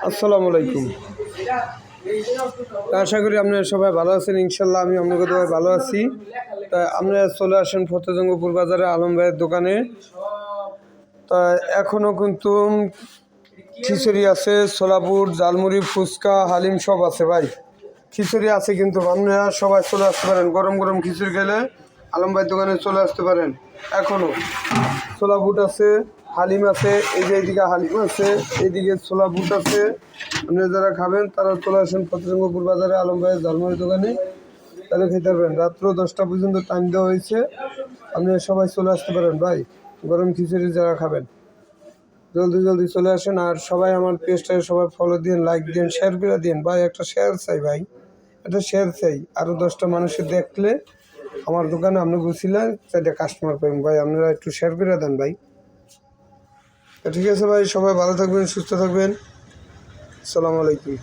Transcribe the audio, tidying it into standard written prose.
আসসালামু আলাইকুম। আশা করি আপনারা সবাই ভালো আছেন। ইনশাল্লাহ আমি আপনাদের সবাই ভালো আছি। তা আপনারা চলে আসেন ফতেজঙ্গপুর বাজারে আলম ভাইয়ের দোকানে। তা এখনও কিন্তু খিচুড়ি আছে, সোলাপুর, জালমুড়ি, ফুচকা, হালিম সব আছে ভাই। খিচুড়ি আছে কিন্তু আপনারা সবাই চলে আসতে পারেন। গরম গরম খিচুড়ি খেলে আলম ভাইয়ের দোকানে চলে আসতে পারেন। এখনও ছোলা বুট আছে, হালিম আছে, এই যে এইদিকে হালিম আছে, এইদিকে ছোলা বুট আছে। আপনারা যারা খাবেন তারা চলে আসেন ফতেজঙ্গপুর বাজারে আলম ভাইয়ের ঝালমুড়ির দোকানে, তাহলে খেতে পারবেন। রাত্র 10টা পর্যন্ত টাইম দেওয়া হয়েছে, আপনারা সবাই চলে আসতে পারেন ভাই। গরম খিচুড়ি যারা খাবেন জলদি জলদি চলে আসেন। আর সবাই আমার পেজটাকে সবাই ফলো দিন, লাইক দিন, শেয়ার করে দিন ভাই। একটা শেয়ার চাই ভাই, একটা শেয়ার চাই। আরও 10টা মানুষের দেখলে আমার দোকানে আপনি বুঝছিলেন 4টা কাস্টমার পাবেন ভাই। আপনারা একটু শেয়ার করে দেন ভাই। ঠিক আছে ভাই, সবাই ভালো থাকবেন, সুস্থ থাকবেন। আসসালামু আলাইকুম।